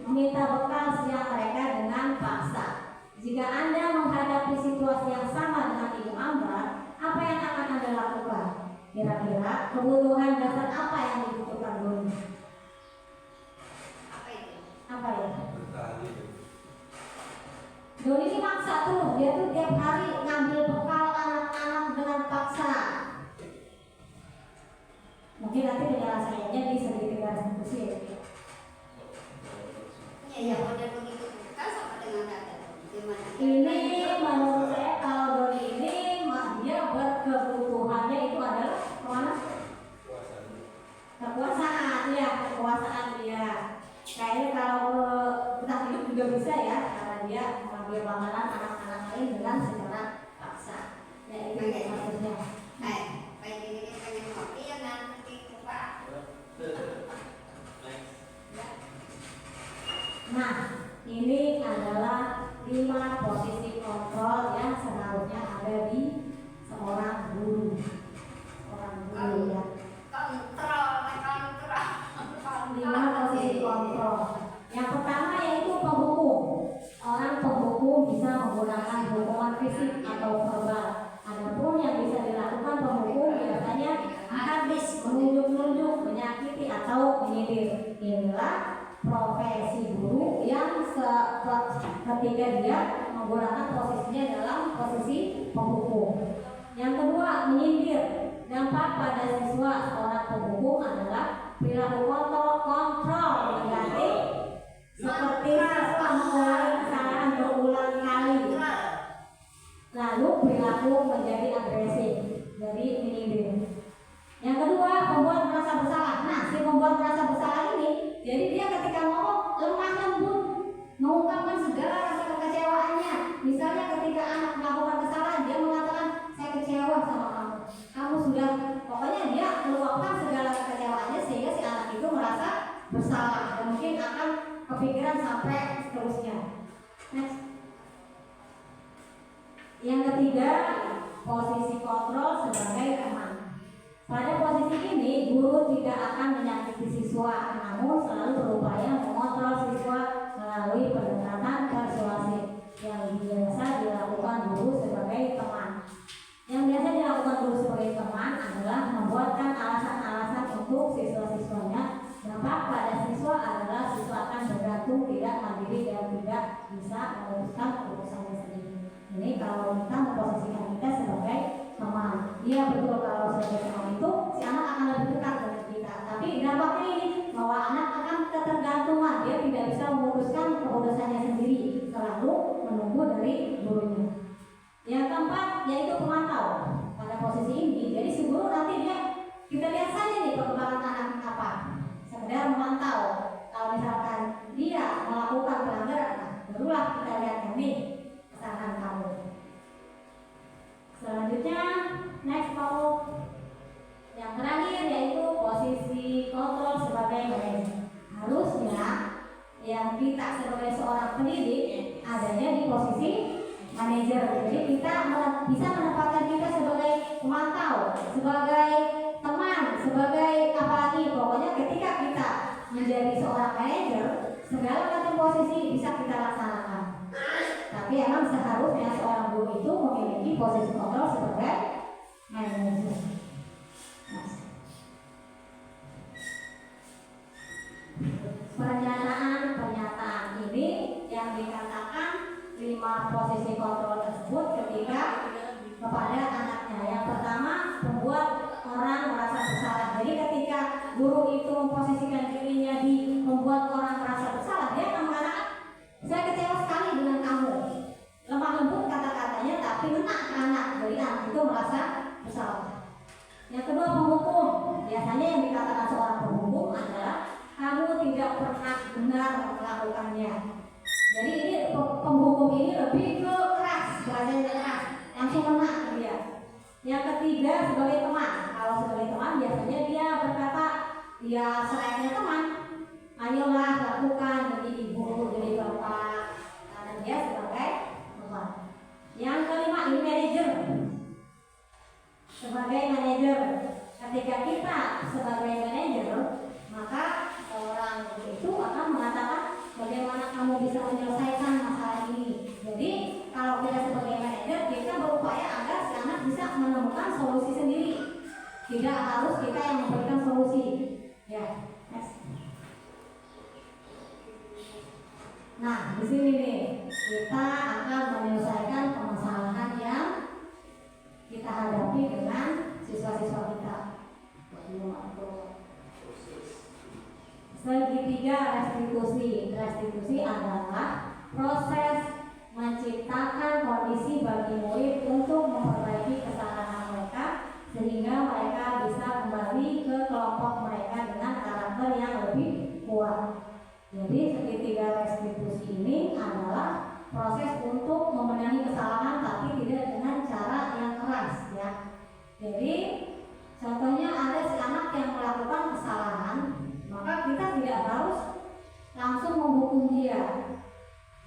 meminta bekal siang mereka dengan paksa. Jika Anda menghadapi situasi yang sama dengan Ibu Ambar, apa yang akan Anda lakukan? Kira-kira kebutuhan dasar apa yang dibutuhkan Doni? Apa ya? Doni ini maksa terus, dia tuh tiap hari ngambil bekal anak-anak dengan paksa. pokoknya di segitiga garis kecil. Ya model begitu kan sama dengan data. Ini menurut saya kalau Doni ini dia berkebutuhannya itu adalah kemana? Kekuasaan, ya kekuasaan dia. Kayaknya kalau entah hidup juga bisa ya, karena dia mengambil bakalan anak-anak lain dengan secara paksa. Ya itu maksudnya. Kayak gini pengen ngopi ya nanti Pak. Nah, ini adalah 5 posisi kontrol yang seharusnya ada di seorang guru. Seorang guru ya. Kontrol. 5 posisi kontrol. Yang pertama yaitu penghukum. Orang penghukum bisa menggunakan hukuman fisik atau verbal. Adapun yang bisa dilakukan penghukum biasanya habis menunjuk-nunjuk, menyakiti atau menyindir. Inilah profesi guru yang ketika dia menggunakan posisinya dalam posisi penghukum. Yang kedua, menyindir. Dampak pada siswa seorang penghukum adalah perilaku kontrol negatif seperti siswa mengulangi kesalahan berulang kali, lalu perilaku menjadi agresif, jadi menyindir. Yang kedua, membuat merasa bersalah. Nah, si membuat merasa bersalah ini, jadi dia ketika ngomong lemah lembut, mengungkapkan segala rasa kekecewaannya. Misalnya ketika anak melakukan kesalahan, dia mengatakan saya kecewa sama kamu. Kamu sudah, pokoknya dia meluapkan segala kekecewaannya sehingga si anak itu merasa bersalah dan mungkin akan kepikiran sampai seterusnya. Next. Yang ketiga, posisi kontrol sebagai teman. Pada posisi ini, guru tidak akan menyakiti siswa, namun selalu berupaya mengontrol siswa melalui pendekatan persuasif yang biasa dilakukan guru sebagai teman. Yang biasa dilakukan guru sebagai teman adalah membuatkan alasan-alasan untuk siswa-siswanya. Dampak pada siswa adalah siswa akan bergantung, tidak mandiri dan tidak bisa memutuskan keputusannya sendiri. Ini kalau kita memposisikan kita sebagai teman. Iya betul, kalau sebagai teman itu si anak akan lebih dekat dengan kita. Tapi dampaknya ini bahwa anak akan ketergantungan, dia tidak bisa memutuskan keputusannya sendiri, selalu menunggu dari gurunya. Yang keempat yaitu pemantau. Pada posisi ini, jadi si guru nanti dia kita lihat saja nih perkembangan anak apa, sekedar memantau. Kalau misalkan dia melakukan pelanggaran, nah, barulah kita lihat nih kesalahan kamu. Selanjutnya, next mau yang terakhir yaitu posisi kontrol sebagai manajer. Harusnya yang kita sebagai seorang pendidik adanya di posisi manajer. Jadi kita bisa menempatkan kita sebagai pemantau, sebagai teman, sebagai apalagi pokoknya ketika kita menjadi seorang manajer, segala macam posisi bisa kita laksanakan. Tapi emang seharusnya seorang guru itu memiliki posisi kontrol sebagai manajer. Pernyataan ini yang dikatakan 5 posisi kontrol tersebut ketika kepada anaknya. Yang pertama, membuat orang merasa bersalah. Jadi ketika guru itu memposisikan dirinya di membuat orang merasa bersalah, dia akan mengatakan saya kecewa sekali dengan kamu. Lemah lembut kata-katanya tapi enak ke anak. Jadi anak itu merasa bersalah. Yang kedua, penghukum. Biasanya yang dikatakan seorang penghukum adalah kamu tidak pernah benar melakukannya. Jadi ini penghukum ini lebih ke keras, bahasanya keras, langsung kena dia. Yang ketiga, sebagai teman. Kalau sebagai teman biasanya dia berkata, ya selayaknya teman, ayolah lakukan, jadi ibu, jadi bapak, karena dia sebagai teman. Yang kelima, ini manajer. Sebagai manajer, ketika kita sebagai manajer, maka orang itu akan mengatakan bagaimana kamu bisa menyelesaikan masalah ini. Jadi kalau kita sebagai manajer, kita berupaya agar si anak bisa menemukan solusi sendiri. Tidak harus kita yang memberikan solusi. Ya, next. Nah, di sini nih kita akan menyelesaikan permasalahan yang kita hadapi dengan siswa-siswa kita. Segitiga restitusi. Restitusi adalah proses menciptakan kondisi bagi murid untuk memperbaiki kesalahan mereka sehingga mereka bisa kembali ke kelompok mereka dengan karakter yang lebih kuat. Jadi segitiga restitusi ini adalah proses untuk membenahi kesalahan tapi tidak dengan cara yang keras ya. Jadi contohnya ada si anak yang melakukan kesalahan, maka kita tidak harus langsung menghukum dia.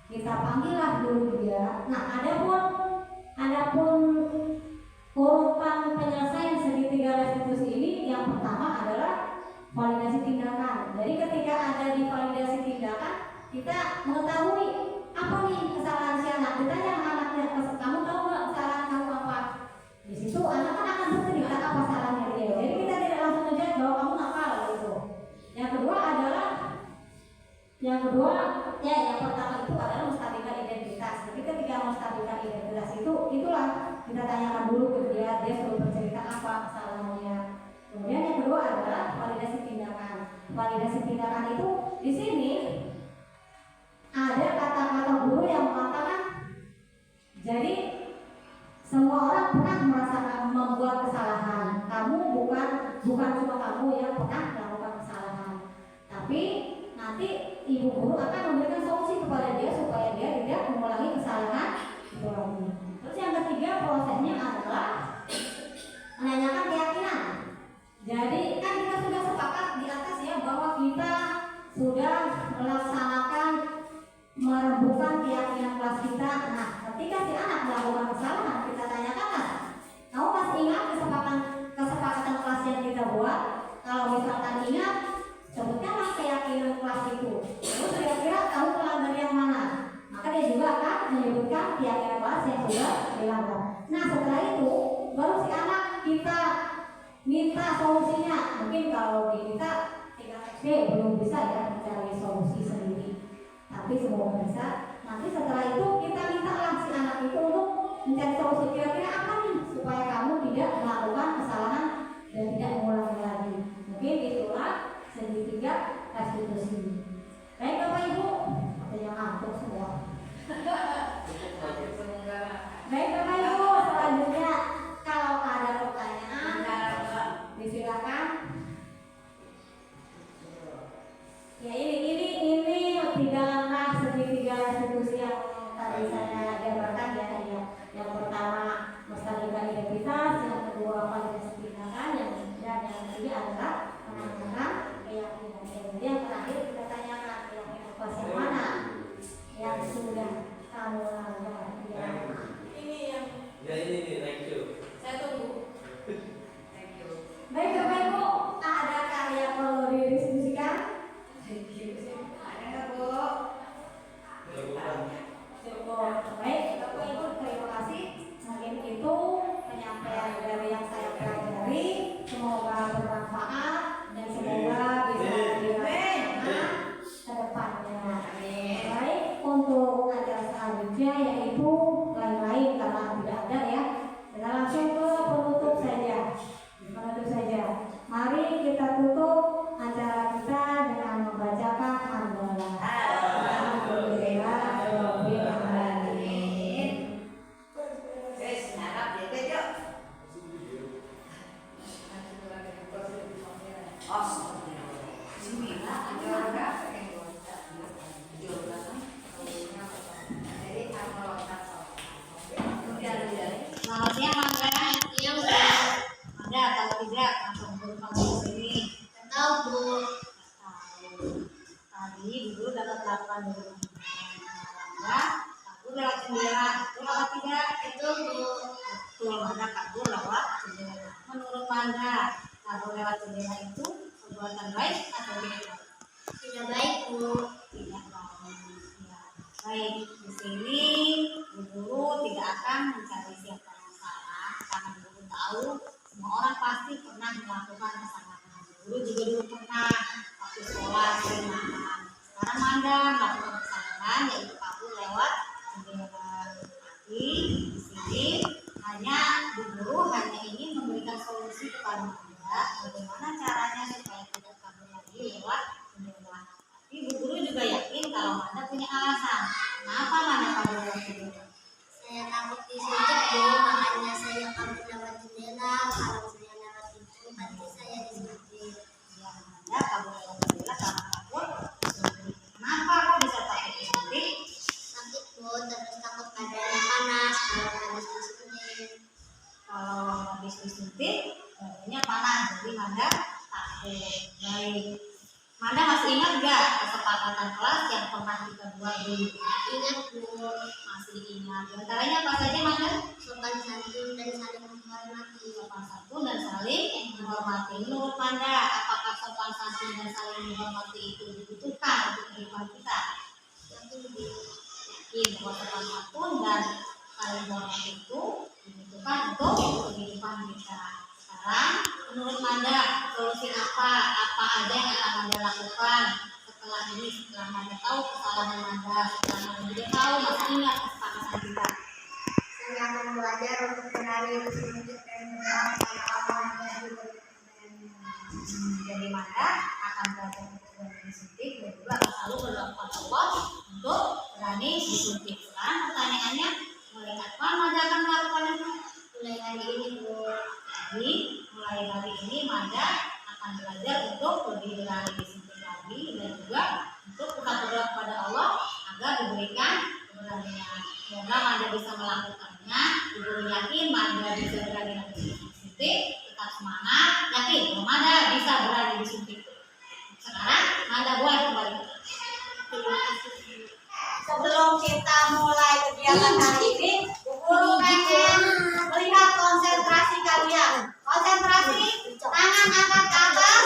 Kita panggillah dulu dia. Nah, adapun urutan penyelesaian segitiga restitusi ini yang pertama adalah validasi tindakan. Jadi ketika ada di validasi tindakan, kita mengetahui apa nih kesalahan si anak. Ditanya anaknya, kamu tahu nggak kesalahan kamu apa? Di situ anak kan akan bercerita apa salahnya dia. Jadi kita tidak langsung ngejudge bahwa kamu nakal gitu. Yang pertama itu adalah menstabilkan identitas. Jadi ketika menstabilkan identitas itulah kita tanyakan dulu ke dia sudah bercerita apa kesalahannya. Kemudian yang kedua adalah validasi tindakan. Validasi tindakan itu di sini ada kata-kata guru yang mengatakan, jadi semua orang pernah merasakan membuat kesalahan. Kamu bukan cuma kamu yang pernah melakukan kesalahan. Tapi nanti ibu guru akan memberikan solusi kepada dia supaya dia tidak mengulangi kesalahan itu lagi. Terus yang ketiga prosesnya adalah menanyakan keyakinan. Jadi kan kita sudah sepakat di atas ya bahwa kita sudah melaksanakan merembukan keyakinan kelas kita. Nah, ketika si anak melakukan kesalahan, kita tanyakanlah, kamu masih ingat kesepakatan kelas yang kita buat? Kalau misalkan ingat, sebutkanlah keyakinan kelas itu. Terus kira-kira kamu melanggar yang mana? Maka dia juga akan menyebutkan keyakinan kelas yang sudah dilanggar. Nah, setelah itu baru si anak kita minta solusinya. Mungkin kalau kita tingkat SD belum bisa ya mencari solusi sendiri, tapi semoga bisa. Nanti setelah itu kita mintalah si anak itu untuk mencari solusi, kira-kira apa nih supaya kamu tidak melakukan kesalahan dan tidak mengulangi lagi. Mungkin itulah segitiga restitusi. Baik Bapak Ibu, ada yang ngantuk semua. Baik Bapak Ibu, selanjutnya kalau ada pertanyaan disilakan. Ya ini tiga langkah segitiga restitusi yang tadi saya jabarkan ya. Yang pertama melestarikan identitas, yang kedua validasi tindakan, yang ketiga adalah menanyakan keyakinan. Kemudian yang terakhir kita tanyakan keyakinan kelas yang mana yang sudah kamu langgar. Ini yang thank you. saya tunggu. Baik Bapak Ibu, adakah yang perlu didiskusikan? Ada Bu. Cukup. Baik Bapak Ibu, terima kasih. Mungkin itu penyampaian dari yang saya pelajari. Semoga bermanfaat dan semoga bisa dilaksanakan ke depannya. Baik, untuk acara selanjutnya yaitu lain-lain karena tidak ada ya. Kita langsung ke penutup saja. Mari kita tutup acara kita dengan membacakan hamdalah. Alhamdulillahirabbil alamin. Selamat siang, Bang. Siang, Bang. Ada atau tidak langsung kamu di sini? Tahu Bu. Tadi dulu dapat 8 dulu. Kabur lewat jendela. Betul apa tidak? Itu Bu. Betul, mana kabur lewat jendela. Menurut Manda, kabur lewat jendela itu perbuatan baik atau tidak? Tidak baik Bu. Tidak baik. Ya. Baik, di sini Bu Guru tidak akan mencari siapa yang salah karena Bu Guru tahu semua orang pasti pernah melakukan kesalahan. Dulu juga pernah waktu sekolah seringan. Sekarang Manda melakukan kesalahan yaitu kabur lewat jendela. Tapi di sini Bu Guru hanya ingin memberikan solusi kepada Manda bagaimana caranya supaya tidak kabur lagi lewat jendela. Kenapa Manda kabur lewat jendela? Saya takut disuntik Bu, makanya saya kabur lewat jendela. Kalau saya lewat itu pasti saya disuntik. Ya, Manda kabur lewat jendela karena takut disuntik. Kenapa kok bisa takut disuntik? Sakit Bu, terus takut badannya panas kalau habis disuntik. Kalau habis disuntik badannya panas, jadi Manda takut. Baik, Manda masih ingat gak kesepakatan kelas yang pernah kita buat dulu? Ingat Bu, Masih ingat. Di antaranya apa saja Manda? sopan santun dan saling menghormati. Sopan santun dan saling menghormati. Menurut Manda, apakah sopan santun dan saling menghormati itu dibutuhkan untuk kehidupan kita? Yakin Bu? Yakin bahwa sopan santun dan saling menghormati itu dibutuhkan untuk kehidupan kita. Sekarang, menurut Manda, solusi apa aja yang akan Manda lakukan setelah ini? Setelah Manda tahu kesalahan Manda, setelah Manda juga tahu masih ingat kesepakatan kita. Saya akan belajar untuk berlari disuntik dan berdoa pada Allah dan juga Jadi Manda akan belajar untuk berani disuntik dan juga akan selalu berdoa kepada Allah untuk berani disuntik. Sekarang pertanyaannya, mulai kapan Manda akan melakukan itu? mulai hari ini Bu. Jadi mulai hari ini Manda akan belajar untuk lebih berani disuntik lagi dan juga untuk tetap berdoa kepada Allah agar diberikan keberanian. Semoga Manda bisa melakukannya. Ibu yakin Manda bisa berani disuntik. Tetap semangat, yakin bahwa Manda bisa berani disuntik. Sekarang Manda boleh kembali. Terima kasih Bu. Sebelum kita mulai kegiatan hari ini, Bu Guru pengen melihat konsentrasi kalian. Konsentrasi, tangan angkat ke atas,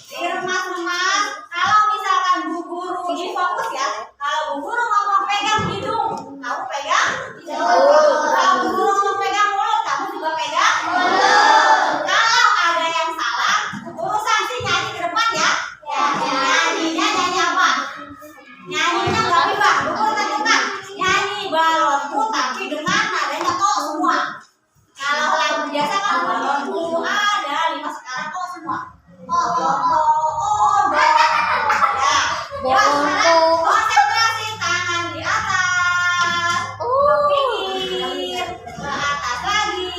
diremas-remas. Kalau misalkan Bu Guru ini fokus ya, kalau Bu Guru ngomong pegang hidung, kamu pegang hidung. Kalau Bu Guru ngomong pegang mulut, kamu juga pegang mulut. Kalau ada yang salah, Bu Guru sanksi nyanyi ke depan ya. Nyanyinya nyanyi apa? Nyanyinya nggak bebas, Bu Guru tentukan. Nyanyi balonku tapi dengan nadanya kok semua. Kalau lagu biasa kan balonku ada 5 sekarang kok semua. Do. Ya. Sekarang konsentrasi, tangan di atas. Berpikir ke atas lagi.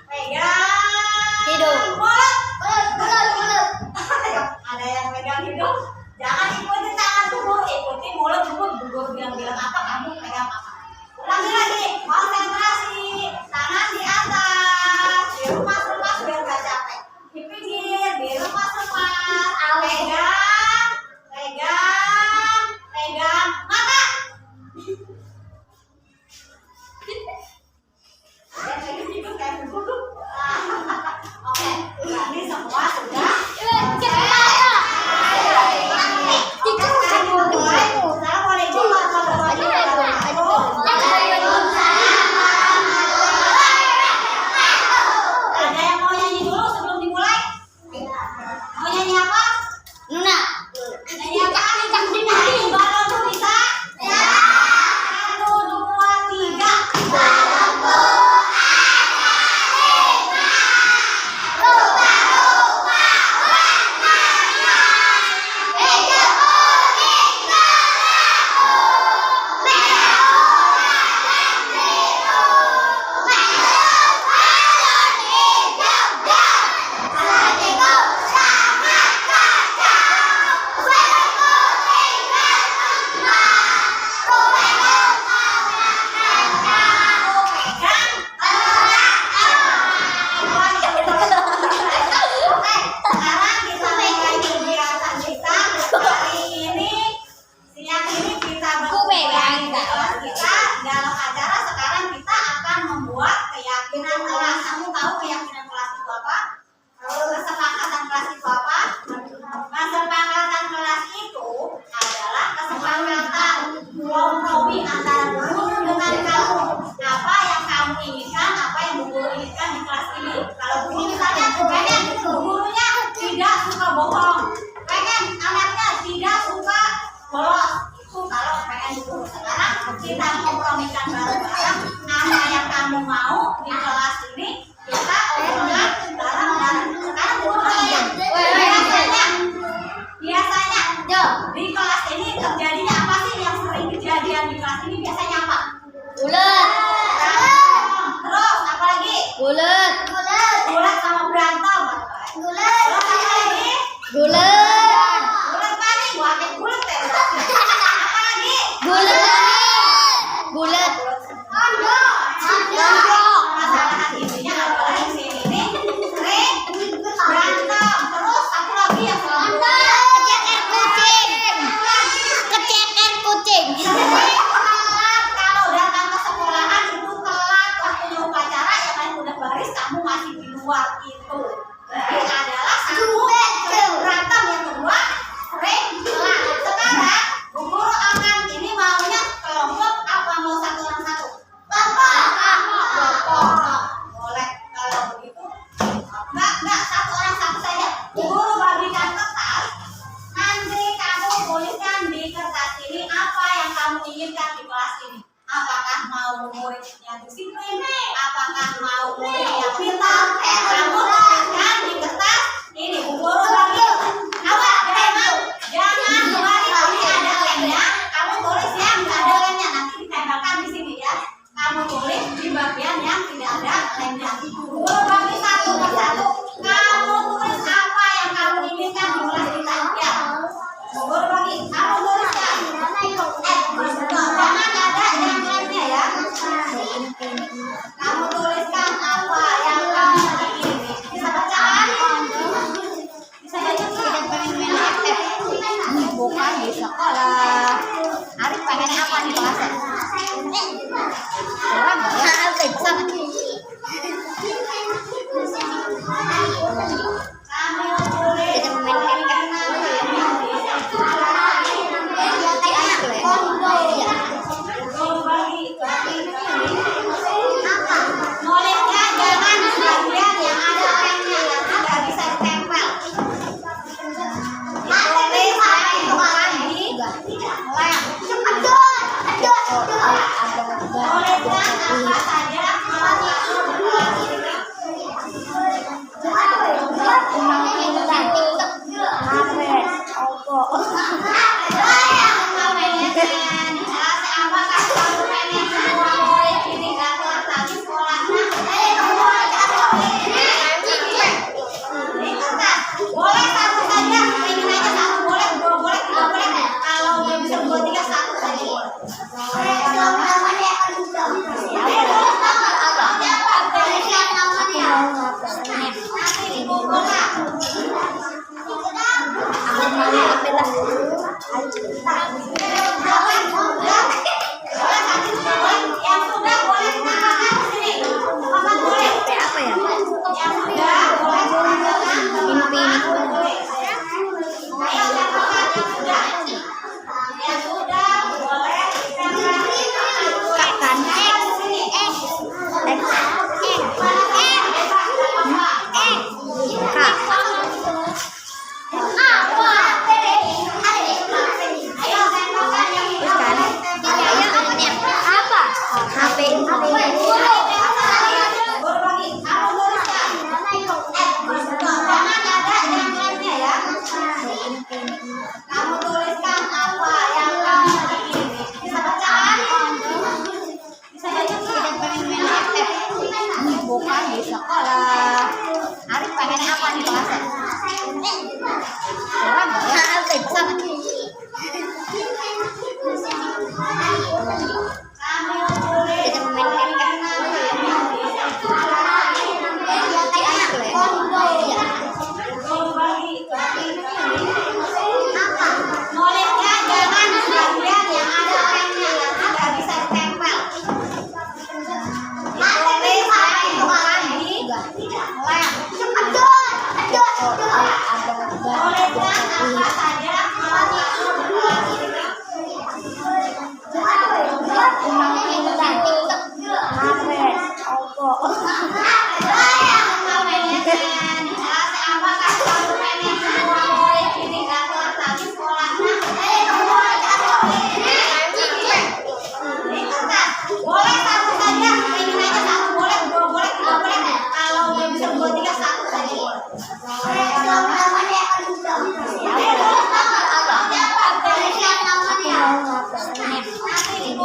Pegang Hidung. mulut. Mulut. Ada yang pegang hidung. Jangan ikuti tangan Bu Guru, ikuti mulut Bu Guru. Bu Guru bilang apa, kamu pegang apa. Ulangi lagi, konsentrasi, tangan di atas, diremas-remas biar gak capek. Di pinggir, diremas-remas, pegang mata. Ada yang lagi hidup kayak Bu Guru. Oke, ini semua sudah. Ada yang mau nyanyi dulu sebelum dimulai? Mau nyanyi apa? Nyanyi apa? Nyanyi balon tuh bisa? 1, 2, 3. Sekarang kita mulai kegiatan kita. Hari ini, siang ini kita berkumpul di kelas kita. Dalam acara sekarang kita akan membuat keyakinan kelas. Kamu tahu keyakinan kelas itu apa? Kesepakatan kelas itu apa? Kesepakatan kelas itu adalah kesepakatan kompromi antara guru dengan kamu. Apa yang kamu inginkan, apa yang Bu Guru inginkan di kelas ini. Kalau guru misalnya pengen gurunya tidak suka bohong, pengen anaknya tidak suka bolos, itu kalau pengen guru. Sekarang kita kompromikan bareng-bareng apa yang kamu mau di kelas ini, kita obrolkan bareng-bareng. Sekarang guru biasanya di kelas ini terjadinya apa sih yang sering terjadi? yang di kelas ini biasanya apa? Bulat. Terus apa lagi? Bulat. Bulat sama berantem. Bulat. Terus apa lagi? Bulat. Bulat kali, wakil bulat ya. Apa lagi? Bulat. Gondok. Masalah intinya adalah di sini ini sering berantem. Terus satu lagi yang selalu Keceker kucing. telat. Kalau datang ke sekolahan itu telat waktunya upacara, ya kan udah baris kamu masih di luar itu. Jadi adalah satu sering berantem, yang kedua sering telat. Sekarang Bu Guru akan ini maunya kelompok apa mau satu orang satu? Kelompok. Boleh kalau begitu. Enggak satu orang satu saja. Bu Guru bagikan kertas. Nanti kamu tuliskan di kertas ini apa yang kamu inginkan di kelas ini. Apakah mau muridnya disiplin? Apakah mau muridnya pintar? Kamu tuliskan di kertas ini. Bu Guru bagi. Awas, jangan mau. Jangan kembali ini ada lemnya. Kamu tulis yang nggak ada lemnya. Nanti ditempelkan di sini ya. Kamu tulis di bagian yang tidak ada lemnya. Bu Guru bagi satu persatu. Kamu tulis apa yang kamu inginkan di kelas kita ya. Bu Guru bagi. Kamu tuliskan. Jangan ada yang lainnya ya. Kamu tuliskan apa yang kamu ingin. Bisa baca kan? Bisa baca?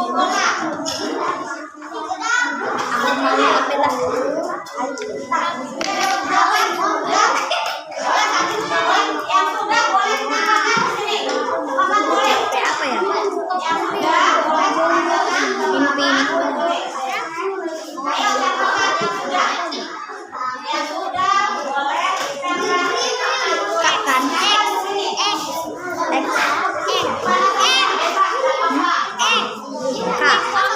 Aku mau apel lah. Yang sudah boleh tangan ke sini. Papan boleh. Apa ya? Yang sudah boleh tangan. Pinik-pinik. Ayo katakan yang sudah. Yang sudah boleh tangan. Kapan?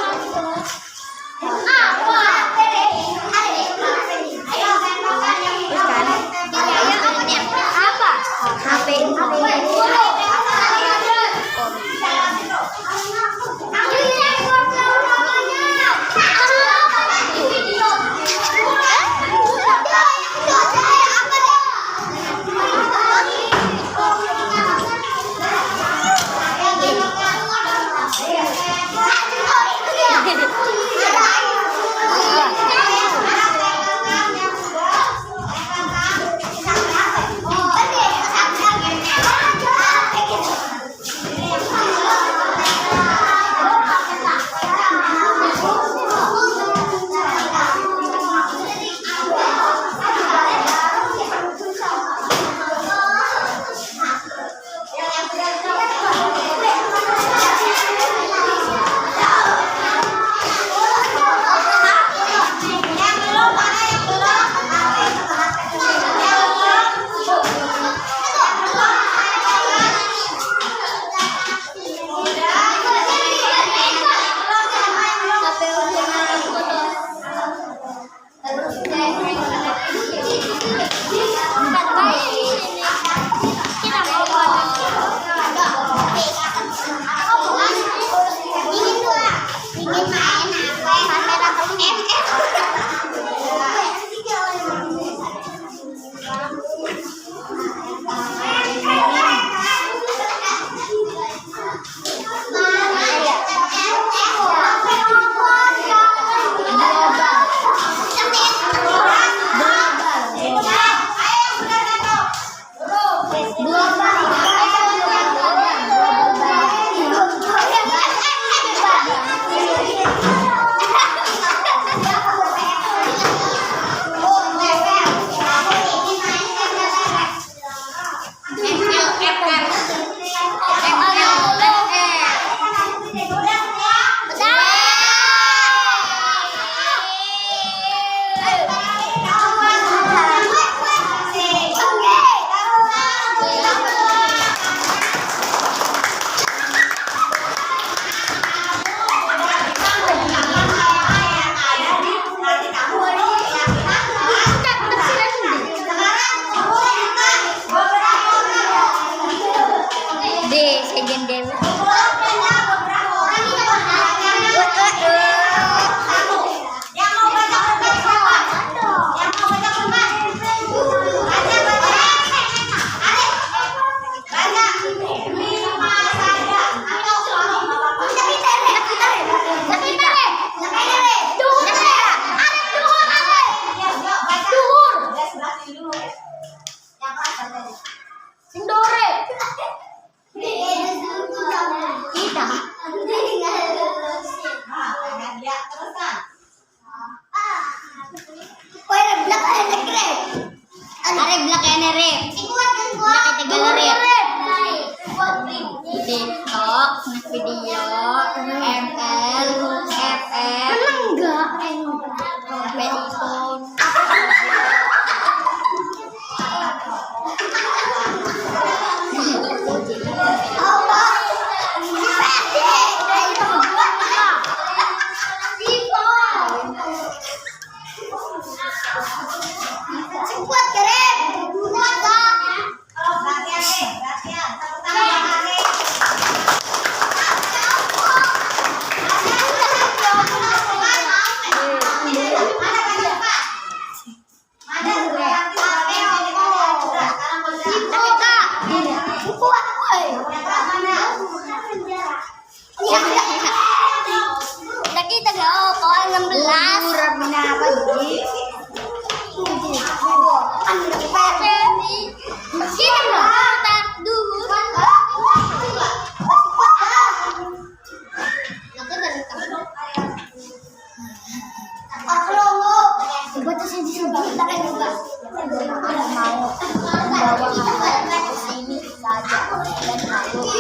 bahwa hal-hal ini saja dan lalu